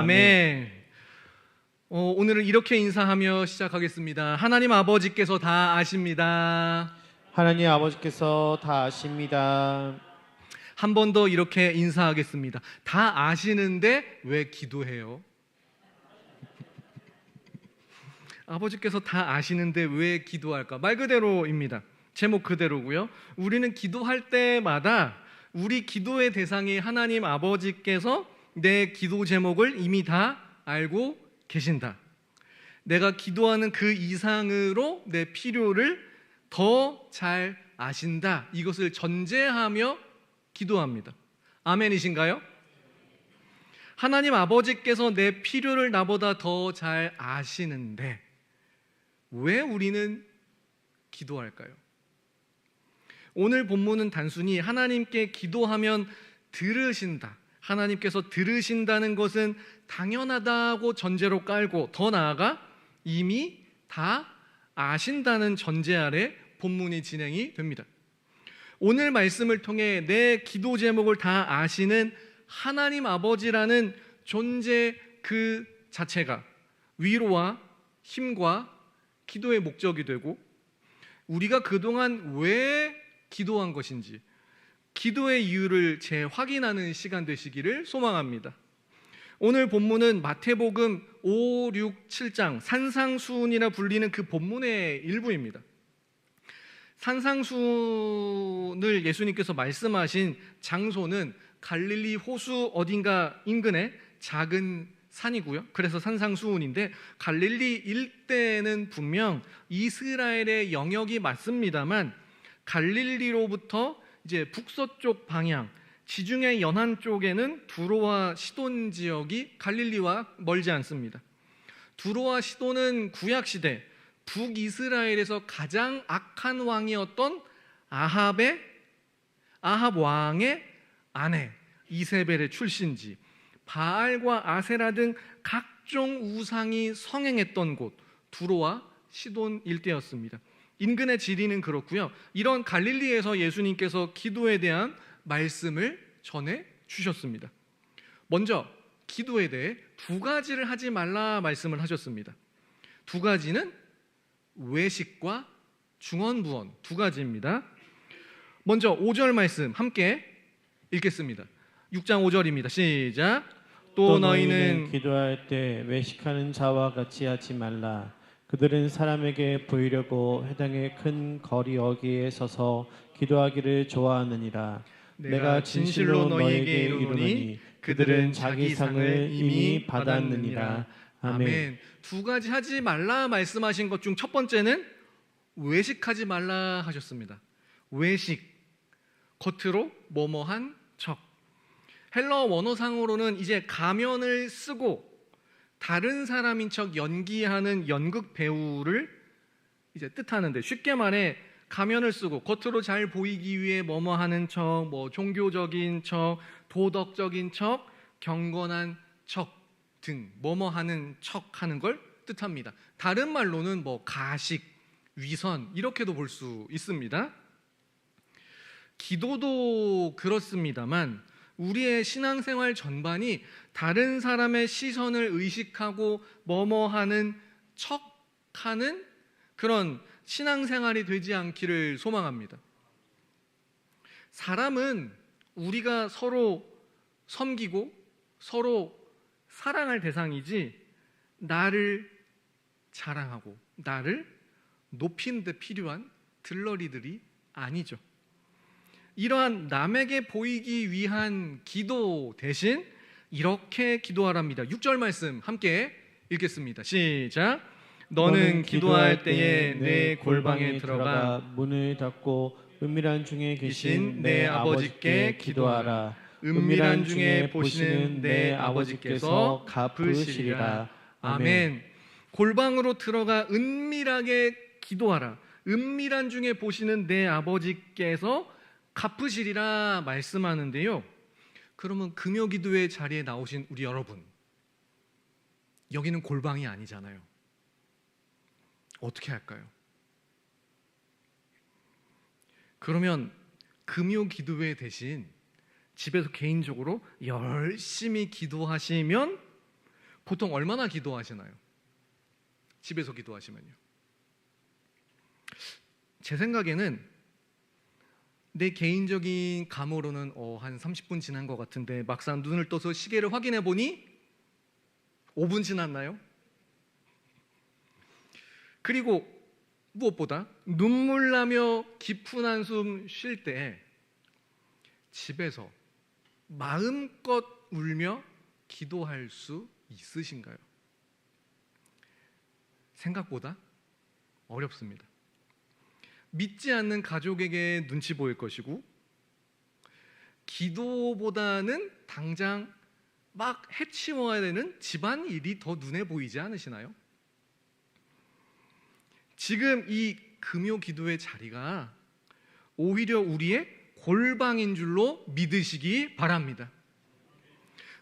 아멘. 오늘은 이렇게 인사하며 시작하겠습니다. 하나님 아버지께서 다 아십니다. 하나님 아버지께서 다 아십니다. 한 번 더 이렇게 인사하겠습니다. 다 아시는데 왜 기도해요? 아버지께서 다 아시는데 왜 기도할까? 말 그대로입니다. 제목 그대로고요. 우리는 기도할 때마다 우리 기도의 대상이 하나님 아버지께서 내 기도 제목을 이미 다 알고 계신다. 내가 기도하는 그 이상으로 내 필요를 더 잘 아신다. 이것을 전제하며 기도합니다. 아멘이신가요? 하나님 아버지께서 내 필요를 나보다 더 잘 아시는데 왜 우리는 기도할까요? 오늘 본문은 단순히 하나님께 기도하면 들으신다, 하나님께서 들으신다는 것은 당연하다고 전제로 깔고 더 나아가 이미 다 아신다는 전제 아래 본문이 진행이 됩니다. 오늘 말씀을 통해 내 기도 제목을 다 아시는 하나님 아버지라는 존재 그 자체가 위로와 힘과 기도의 목적이 되고, 우리가 그동안 왜 기도한 것인지 기도의 이유를 재확인하는 시간 되시기를 소망합니다. 오늘 본문은 마태복음 5, 6, 7장 산상수훈이라 불리는 그 본문의 일부입니다. 산상수훈을 예수님께서 말씀하신 장소는 갈릴리 호수 어딘가 인근의 작은 산이고요. 그래서 산상수훈인데, 갈릴리 일대는 분명 이스라엘의 영역이 맞습니다만 갈릴리로부터 이제 북서쪽 방향, 지중해 연안 쪽에는 두로와 시돈 지역이 갈릴리와 멀지 않습니다. 두로와 시돈은 구약 시대 북이스라엘에서 가장 악한 왕이었던 아합 왕의 아내 이세벨의 출신지, 바알과 아세라 등 각종 우상이 성행했던 곳 두로와 시돈 일대였습니다. 인근의 지리는 그렇고요. 이런 갈릴리에서 예수님께서 기도에 대한 말씀을 전해 주셨습니다. 먼저 기도에 대해 두 가지를 하지 말라 말씀을 하셨습니다. 두 가지는 외식과 중언부언 두 가지입니다. 먼저 5절 말씀 함께 읽겠습니다. 6장 5절입니다. 시작. 또 너희는 기도할 때 외식하는 자와 같이 하지 말라. 그들은 사람에게 보이려고 회당의 큰 거리 어귀에 서서 기도하기를 좋아하느니라. 내가 진실로 너희에게 이르노니 그들은 자기 상을 이미 받았느니라. 아멘. 두 가지 하지 말라 말씀하신 것 중 첫 번째는 외식하지 말라 하셨습니다. 외식, 겉으로 뭐뭐한 척. 헬러 원어상으로는 이제 가면을 쓰고 다른 사람인 척 연기하는 연극 배우를 이제 뜻하는데, 쉽게 말해 가면을 쓰고 겉으로 잘 보이기 위해 뭐뭐 하는 척, 뭐 종교적인 척, 도덕적인 척, 경건한 척 등 뭐뭐 하는 척 하는 걸 뜻합니다. 다른 말로는 뭐 가식, 위선 이렇게도 볼 수 있습니다. 기도도 그렇습니다만 우리의 신앙생활 전반이 다른 사람의 시선을 의식하고 뭐뭐 하는 척하는 그런 신앙생활이 되지 않기를 소망합니다. 사람은 우리가 서로 섬기고 서로 사랑할 대상이지 나를 자랑하고 나를 높이는 데 필요한 들러리들이 아니죠. 이러한 남에게 보이기 위한 기도 대신 이렇게 기도하랍니다. 6절 말씀 함께 읽겠습니다. 시작. 너는 기도할 때에 내 골방에 들어가 문을 닫고 은밀한 중에 계신 내 아버지께 기도하라. 은밀한 중에 보시는 내 아버지께서 갚으시리라. 아멘. 골방으로 들어가 은밀하게 기도하라. 은밀한 중에 보시는 내 아버지께서 갚으시리라 말씀하는데요. 그러면 금요기도회 자리에 나오신 우리 여러분, 여기는 골방이 아니잖아요. 어떻게 할까요? 그러면 금요기도회 대신 집에서 개인적으로 열심히 기도하시면 보통 얼마나 기도하시나요? 집에서 기도하시면요. 제 생각에는 내 개인적인 감으로는 한 30분 지난 것 같은데 막상 눈을 떠서 시계를 확인해 보니 5분 지났나요? 그리고 무엇보다 눈물 나며 깊은 한숨 쉴 때 집에서 마음껏 울며 기도할 수 있으신가요? 생각보다 어렵습니다. 믿지 않는 가족에게 눈치 보일 것이고, 기도보다는 당장 막 해치워야 되는 집안일이 더 눈에 보이지 않으시나요? 지금 이 금요 기도의 자리가 오히려 우리의 골방인 줄로 믿으시기 바랍니다.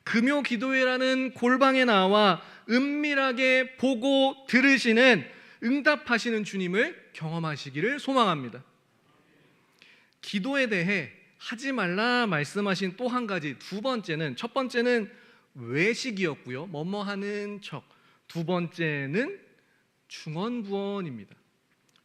금요 기도회라는 골방에 나와 은밀하게 보고 들으시는, 응답하시는 주님을 경험하시기를 소망합니다. 기도에 대해 하지 말라 말씀하신 또 한 가지, 두 번째는, 첫 번째는 외식이었고요, 뭐뭐 하는 척. 두 번째는 중언부언입니다.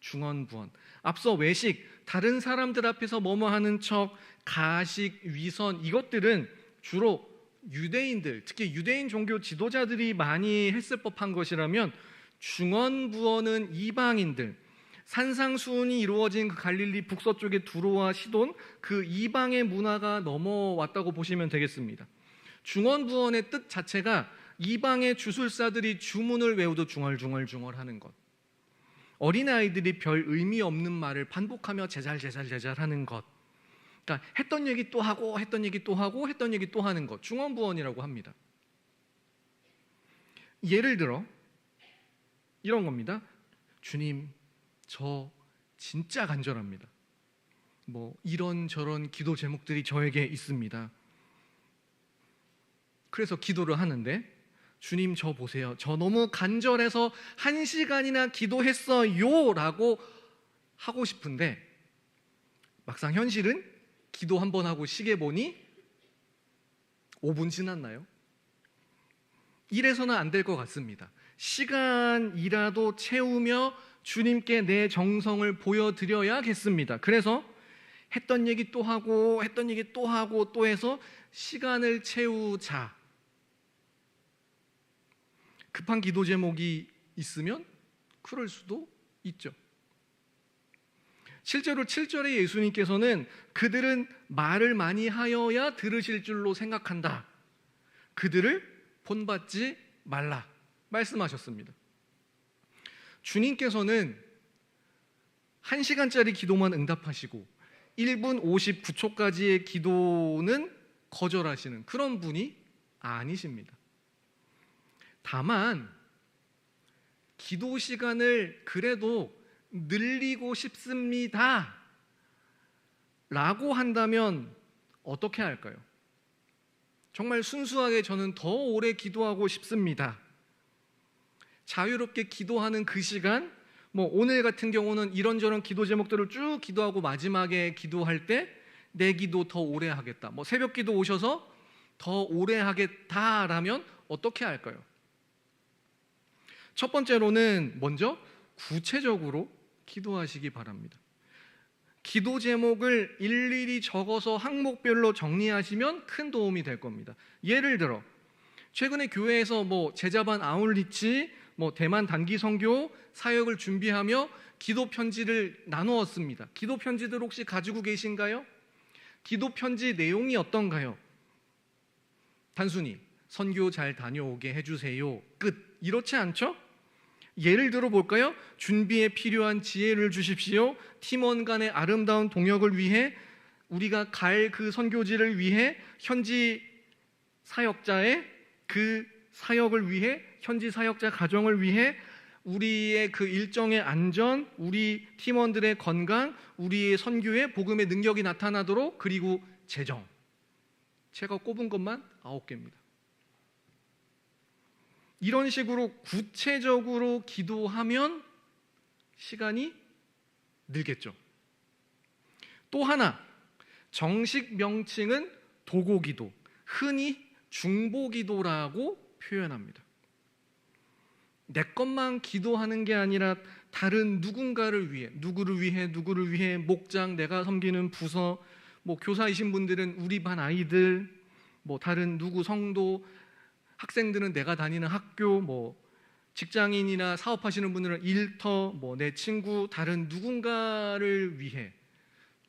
중언부언. 앞서 외식, 다른 사람들 앞에서 뭐뭐 하는 척, 가식, 위선, 이것들은 주로 유대인들, 특히 유대인 종교 지도자들이 많이 했을 법한 것이라면, 중언부언은 이방인들, 산상수훈이 이루어진 그 갈릴리 북서쪽의 두로와 시돈, 그 이방의 문화가 넘어왔다고 보시면 되겠습니다. 중언부언의 뜻 자체가 이방의 주술사들이 주문을 외우듯 중얼중얼 하는 것, 어린아이들이 별 의미 없는 말을 반복하며 제잘 하는 것, 그러니까 했던 얘기 또 하고 했던 얘기 또 하고 했던 얘기 또 하는 것, 중언부언이라고 합니다. 예를 들어 이런 겁니다. 주님, 저 진짜 간절합니다. 뭐 이런저런 기도 제목들이 저에게 있습니다. 그래서 기도를 하는데, 주님 저 보세요, 저 너무 간절해서 1시간이나 기도했어요 라고 하고 싶은데, 막상 현실은 기도 한 번 하고 시계 보니 5분 지났나요? 이래서는 안 될 것 같습니다. 시간이라도 채우며 주님께 내 정성을 보여드려야겠습니다. 그래서 했던 얘기 또 하고 했던 얘기 또 하고 또 해서 시간을 채우자. 급한 기도 제목이 있으면 그럴 수도 있죠. 실제로 7절에 예수님께서는 그들은 말을 많이 하여야 들으실 줄로 생각한다, 그들을 본받지 말라 말씀하셨습니다. 주님께서는 1시간짜리 기도만 응답하시고 1분 59초까지의 기도는 거절하시는 그런 분이 아니십니다. 다만 기도 시간을 그래도 늘리고 싶습니다 라고 한다면 어떻게 할까요? 정말 순수하게 저는 더 오래 기도하고 싶습니다, 자유롭게 기도하는 그 시간, 뭐 오늘 같은 경우는 이런저런 기도 제목들을 쭉 기도하고 마지막에 기도할 때 내 기도 더 오래 하겠다, 뭐 새벽 기도 오셔서 더 오래 하겠다라면 어떻게 할까요? 첫 번째로는 먼저 구체적으로 기도하시기 바랍니다. 기도 제목을 일일이 적어서 항목별로 정리하시면 큰 도움이 될 겁니다. 예를 들어 최근에 교회에서 뭐 제자반 아울리치, 뭐 대만 단기 선교 사역을 준비하며 기도 편지를 나누었습니다. 기도 편지들 혹시 가지고 계신가요? 기도 편지 내용이 어떤가요? 단순히 선교 잘 다녀오게 해주세요, 끝. 이렇지 않죠? 예를 들어 볼까요? 준비에 필요한 지혜를 주십시오, 팀원 간의 아름다운 동역을 위해, 우리가 갈 그 선교지를 위해, 현지 사역자의 그 사역을 위해, 현지 사역자 가정을 위해, 우리의 그 일정의 안전, 우리 팀원들의 건강, 우리의 선교의 복음의 능력이 나타나도록, 그리고 재정. 제가 꼽은 것만 9개입니다. 이런 식으로 구체적으로 기도하면 시간이 늘겠죠. 또 하나, 정식 명칭은 도고기도, 흔히 중보기도라고 표현합니다. 내 것만 기도하는 게 아니라 다른 누군가를 위해, 누구를 위해 목장, 내가 섬기는 부서, 뭐 교사이신 분들은 우리 반 아이들, 뭐 다른 누구 성도, 학생들은 내가 다니는 학교, 뭐 직장인이나 사업하시는 분들은 일터, 뭐 내 친구, 다른 누군가를 위해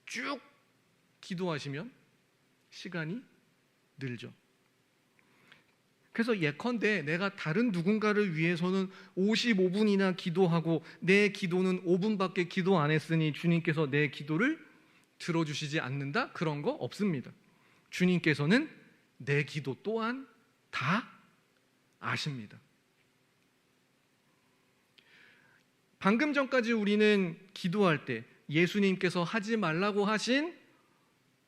쭉 기도하시면 시간이 늘죠. 그래서 예컨대 내가 다른 누군가를 위해서는 55분이나 기도하고 내 기도는 5분밖에 기도 안 했으니 주님께서 내 기도를 들어주시지 않는다? 그런 거 없습니다. 주님께서는 내 기도 또한 다 아십니다. 방금 전까지 우리는 기도할 때 예수님께서 하지 말라고 하신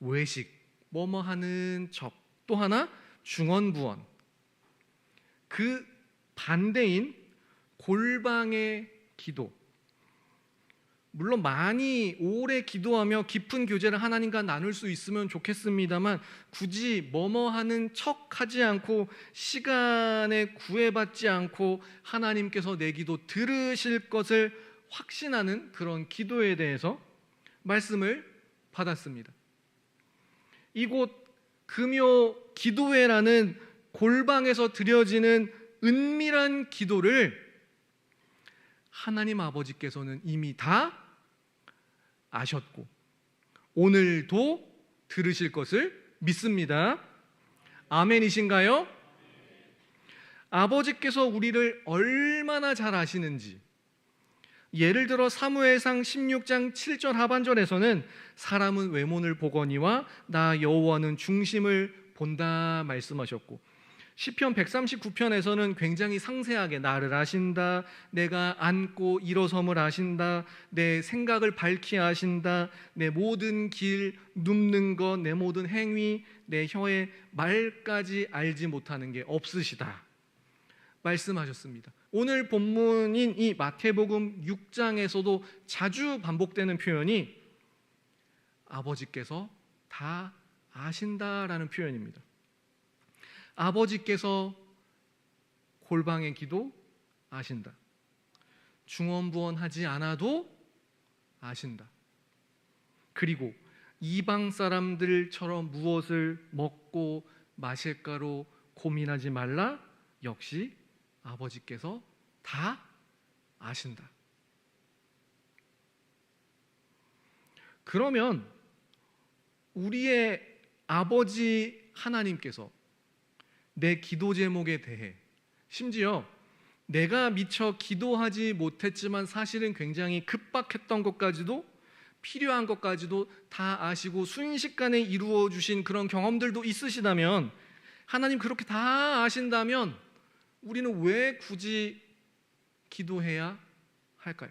외식, 뭐뭐 하는 척, 또 하나 중언부언, 그 반대인 골방의 기도, 물론 많이 오래 기도하며 깊은 교제를 하나님과 나눌 수 있으면 좋겠습니다만 굳이 뭐뭐 하는 척 하지 않고 시간에 구애받지 않고 하나님께서 내 기도 들으실 것을 확신하는 그런 기도에 대해서 말씀을 받았습니다. 이곳 금요 기도회라는 골방에서 드려지는 은밀한 기도를 하나님 아버지께서는 이미 다 아셨고 오늘도 들으실 것을 믿습니다. 아멘이신가요? 아버지께서 우리를 얼마나 잘 아시는지, 예를 들어 사무엘상 16장 7절 하반절에서는 사람은 외모를 보거니와 나 여호와는 중심을 본다 말씀하셨고, 시편 139편에서는 굉장히 상세하게 나를 아신다, 내가 앉고 일어섬을 아신다, 내 생각을 밝히 아신다, 내 모든 길 눕는 것, 내 모든 행위, 내 혀의 말까지 알지 못하는 게 없으시다 말씀하셨습니다. 오늘 본문인 이 마태복음 6장에서도 자주 반복되는 표현이 아버지께서 다 아신다라는 표현입니다. 아버지께서 골방의 기도 아신다. 중언부언하지 않아도 아신다. 그리고 이방 사람들처럼 무엇을 먹고 마실까로 고민하지 말라. 역시 아버지께서 다 아신다. 그러면 우리의 아버지 하나님께서 내 기도 제목에 대해, 심지어 내가 미처 기도하지 못했지만 사실은 굉장히 급박했던 것까지도, 필요한 것까지도 다 아시고 순식간에 이루어 주신 그런 경험들도 있으시다면, 하나님 그렇게 다 아신다면 우리는 왜 굳이 기도해야 할까요?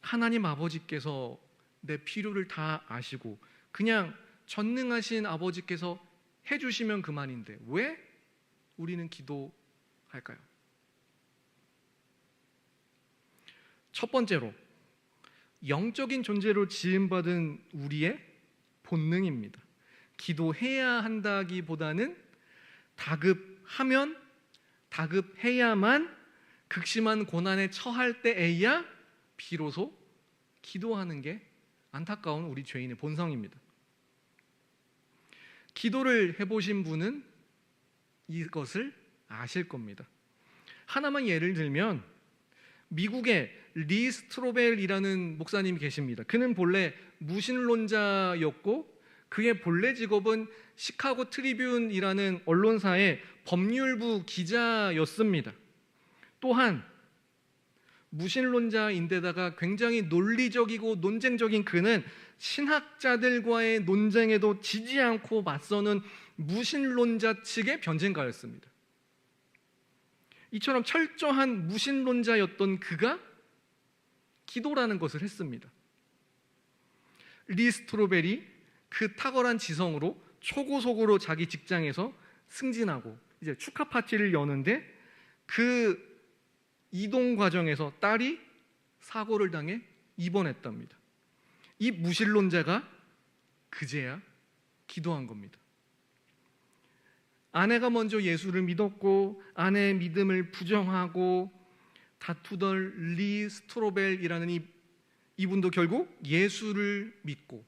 하나님 아버지께서 내 필요를 다 아시고 그냥 전능하신 아버지께서 해주시면 그만인데 왜 우리는 기도할까요? 첫 번째로, 영적인 존재로 지음받은 우리의 본능입니다. 기도해야 한다기보다는 다급해야만 극심한 고난에 처할 때에야 비로소 기도하는 게 안타까운 우리 죄인의 본성입니다. 기도를 해보신 분은 이것을 아실 겁니다. 하나만 예를 들면 미국의 리 스트로벨이라는 목사님이 계십니다. 그는 본래 무신론자였고 그의 본래 직업은 시카고 트리뷴이라는 언론사의 법률부 기자였습니다. 또한 무신론자인데다가 굉장히 논리적이고 논쟁적인 그는 신학자들과의 논쟁에도 지지 않고 맞서는 무신론자 측의 변증가였습니다. 이처럼 철저한 무신론자였던 그가 기도라는 것을 했습니다. 리 스트로벨이 그 탁월한 지성으로 초고속으로 자기 직장에서 승진하고 이제 축하 파티를 여는데 그 이동 과정에서 딸이 사고를 당해 입원했답니다. 이 무신론자가 그제야 기도한 겁니다. 아내가 먼저 예수를 믿었고 아내의 믿음을 부정하고 다투던 리 스트로벨이라는 이분도 결국 예수를 믿고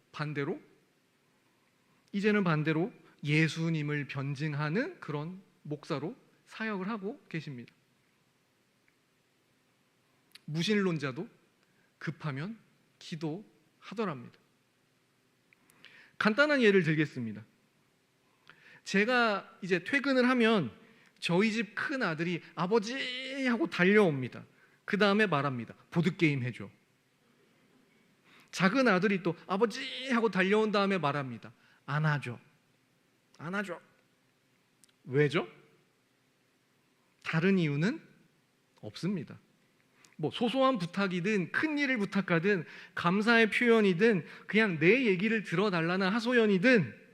이제는 반대로 예수님을 변증하는 그런 목사로 사역을 하고 계십니다. 무신론자도 급하면 기도하더랍니다. 간단한 예를 들겠습니다. 제가 이제 퇴근을 하면 저희 집 큰 아들이 아버지 하고 달려옵니다. 그 다음에 말합니다. 보드게임 해줘. 작은 아들이 또 아버지 하고 달려온 다음에 말합니다. 안아줘. 왜죠? 다른 이유는 없습니다. 뭐 소소한 부탁이든 큰 일을 부탁하든 감사의 표현이든 그냥 내 얘기를 들어달라는 하소연이든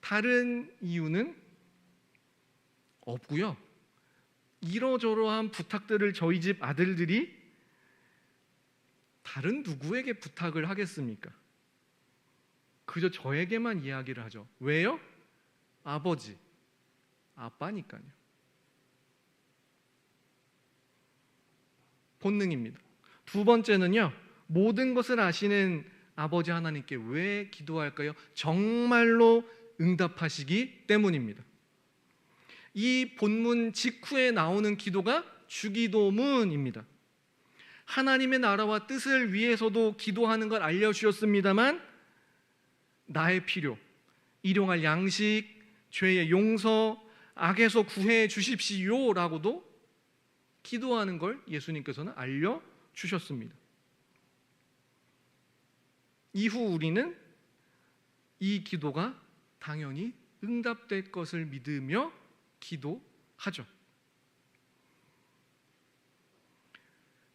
다른 이유는 없고요. 이러저러한 부탁들을 저희 집 아들들이 다른 누구에게 부탁을 하겠습니까? 그저 저에게만 이야기를 하죠. 왜요? 아버지, 아빠니까요. 본능입니다. 두 번째는요, 모든 것을 아시는 아버지 하나님께 왜 기도할까요? 정말로 응답하시기 때문입니다. 이 본문 직후에 나오는 기도가 주기도문입니다. 하나님의 나라와 뜻을 위해서도 기도하는 걸 알려주셨습니다만 나의 필요, 일용할 양식, 죄의 용서, 악에서 구해 주십시오라고도 기도하는 걸 예수님께서는 알려주셨습니다. 이후 우리는 이 기도가 당연히 응답될 것을 믿으며 기도하죠.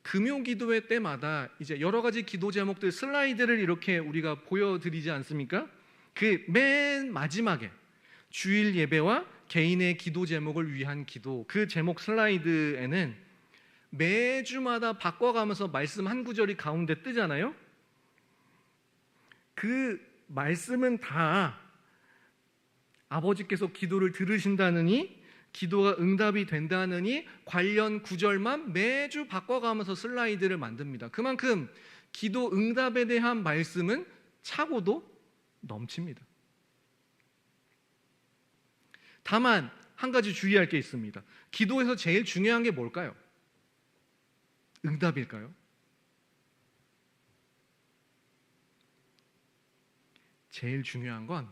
금요 기도회 때마다 이제 여러 가지 기도 제목들 슬라이드를 이렇게 우리가 보여드리지 않습니까? 그 맨 마지막에 주일 예배와 개인의 기도 제목을 위한 기도, 그 제목 슬라이드에는 매주마다 바꿔가면서 말씀 한 구절이 가운데 뜨잖아요. 그 말씀은 다 아버지께서 기도를 들으신다느니, 기도가 응답이 된다느니 관련 구절만 매주 바꿔가면서 슬라이드를 만듭니다. 그만큼 기도 응답에 대한 말씀은 차고도 넘칩니다. 다만 한 가지 주의할 게 있습니다. 기도에서 제일 중요한 게 뭘까요? 응답일까요? 제일 중요한 건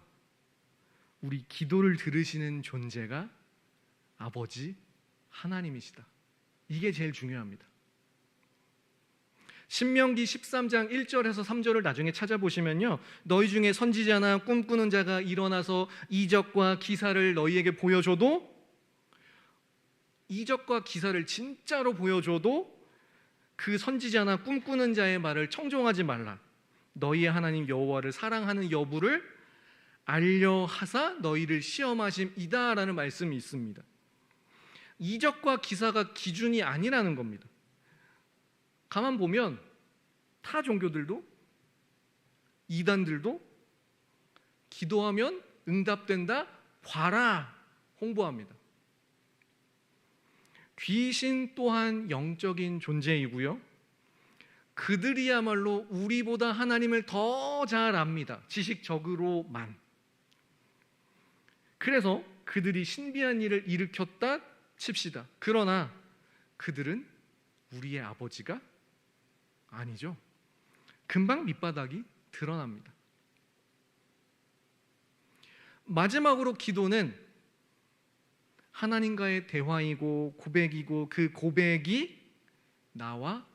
우리 기도를 들으시는 존재가 아버지 하나님이시다. 이게 제일 중요합니다. 신명기 13장 1절에서 3절을 나중에 찾아보시면요, 너희 중에 선지자나 꿈꾸는 자가 일어나서 이적과 기사를 너희에게 보여줘도, 이적과 기사를 진짜로 보여줘도 그 선지자나 꿈꾸는 자의 말을 청종하지 말라. 너희의 하나님 여호와를 사랑하는 여부를 알려하사 너희를 시험하심이다 라는 말씀이 있습니다. 이적과 기사가 기준이 아니라는 겁니다. 가만 보면 타 종교들도 이단들도 기도하면 응답된다, 봐라 홍보합니다. 귀신 또한 영적인 존재이고요, 그들이야말로 우리보다 하나님을 더 잘 압니다. 지식적으로만. 그래서 그들이 신비한 일을 일으켰다 칩시다. 그러나 그들은 우리의 아버지가 아니죠. 금방 밑바닥이 드러납니다. 마지막으로 기도는 하나님과의 대화이고 고백이고, 그 고백이 나와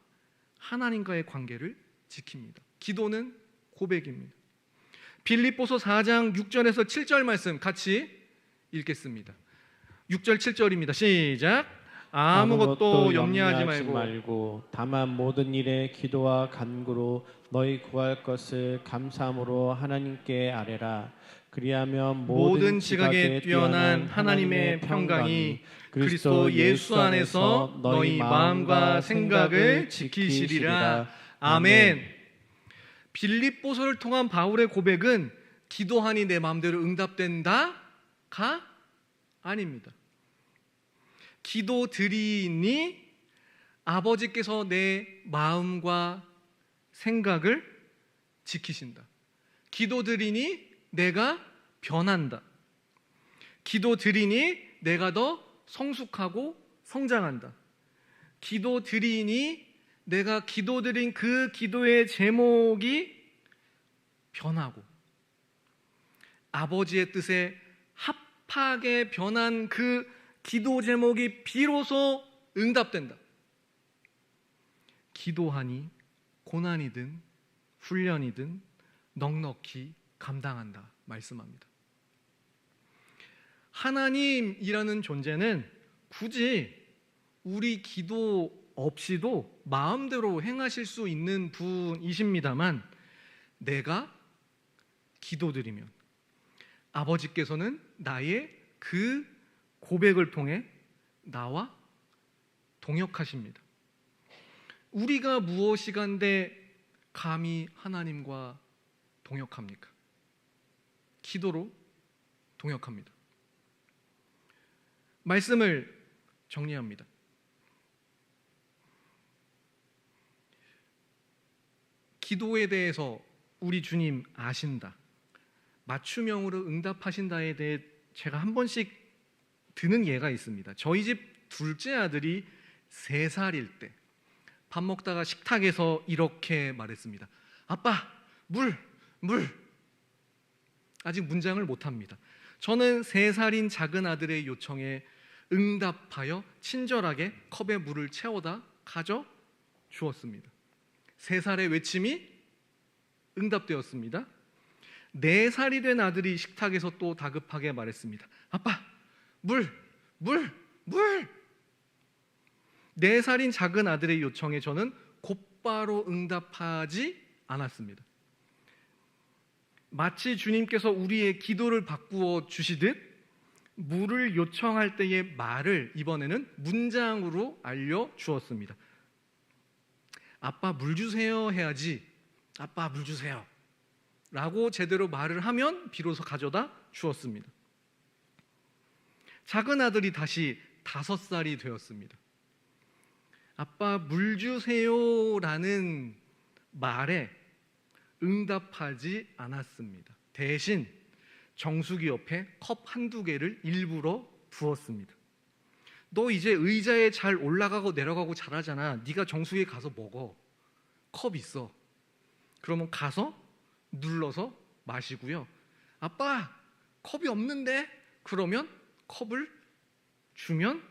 하나님과의 관계를 지킵니다. 기도는 고백입니다. 빌립보서 4장 6절에서 7절 말씀 같이 읽겠습니다. 6절 7절입니다. 시작. 아무것도 염려하지 말고 다만 모든 일에 기도와 간구로 너희 구할 것을 감사함으로 하나님께 아뢰라. 그리하면 모든 지각에 뛰어난 하나님의 평강이 그리스도 예수 안에서 너희 마음과 생각을 지키시리라. 아멘. 빌립보서를 통한 바울의 고백은 기도하니 내 마음대로 응답된다가 아닙니다. 기도 드리니 아버지께서 내 마음과 생각을 지키신다. 기도 드리니 내가 변한다. 기도 드리니 내가 더 성숙하고 성장한다. 기도 드리니 내가 기도 드린 그 기도의 제목이 변하고 아버지의 뜻에 합하게 변한 그 기도 제목이 비로소 응답된다. 기도하니 고난이든 훈련이든 넉넉히 감당한다 말씀합니다. 하나님이라는 존재는 굳이 우리 기도 없이도 마음대로 행하실 수 있는 분이십니다만 내가 기도드리면 아버지께서는 나의 그 고백을 통해 나와 동역하십니다. 우리가 무엇이간데 감히 하나님과 동역합니까? 기도로 동역합니다. 말씀을 정리합니다. 기도에 대해서 우리 주님 아신다. 맞춤형으로 응답하신다에 대해 제가 한 번씩 드는 예가 있습니다. 저희 집 둘째 아들이 3살일 때 밥 먹다가 식탁에서 이렇게 말했습니다. 아빠, 물! 아직 문장을 못합니다. 저는 3살인 작은 아들의 요청에 응답하여 친절하게 컵에 물을 채워다 가져 주었습니다. 3살의 외침이 응답되었습니다. 4살이 된 아들이 식탁에서 또 다급하게 말했습니다. 아빠, 물! 4살인 작은 아들의 요청에 저는 곧바로 응답하지 않았습니다. 마치 주님께서 우리의 기도를 바꾸어 주시듯 물을 요청할 때의 말을 이번에는 문장으로 알려주었습니다. 아빠 물 주세요 해야지 아빠 물 주세요 라고 제대로 말을 하면 비로소 가져다 주었습니다. 작은 아들이 다시 5살이 되었습니다. 아빠 물 주세요라는 말에 응답하지 않았습니다. 대신 정수기 옆에 컵 한두 개를 일부러 두었습니다. 너 이제 의자에 잘 올라가고 내려가고 잘하잖아. 네가 정수기에 가서 먹어. 컵 있어. 그러면 가서 눌러서 마시고요. 아빠 컵이 없는데? 그러면 컵을 주면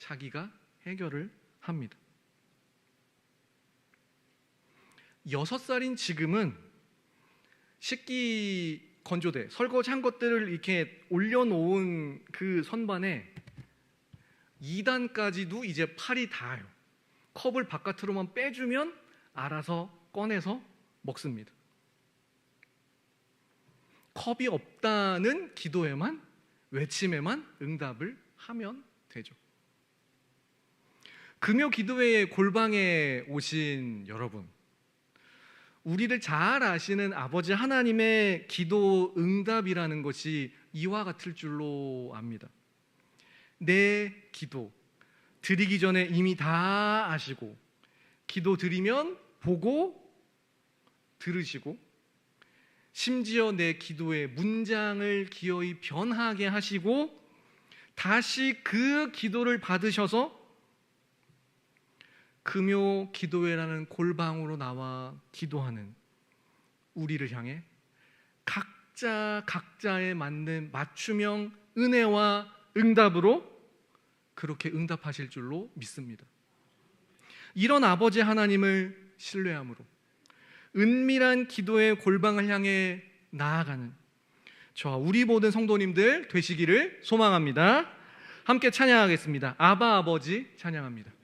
자기가 해결을 합니다. 6살인 지금은 식기 건조대, 설거지한 것들을 이렇게 올려놓은 그 선반에 2단까지도 이제 팔이 닿아요. 컵을 바깥으로만 빼주면 알아서 꺼내서 먹습니다. 컵이 없다는 기도에만, 외침에만 응답을 하면 되죠. 금요 기도회의 골방에 오신 여러분, 우리를 잘 아시는 아버지 하나님의 기도 응답이라는 것이 이와 같을 줄로 압니다. 내 기도 드리기 전에 이미 다 아시고, 기도 드리면 보고 들으시고, 심지어 내 기도의 문장을 기어이 변하게 하시고 다시 그 기도를 받으셔서 금요 기도회라는 골방으로 나와 기도하는 우리를 향해 각자에 맞는 맞춤형 은혜와 응답으로 그렇게 응답하실 줄로 믿습니다. 이런 아버지 하나님을 신뢰함으로 은밀한 기도의 골방을 향해 나아가는 저와 우리 모든 성도님들 되시기를 소망합니다. 함께 찬양하겠습니다. 아바 아버지 찬양합니다.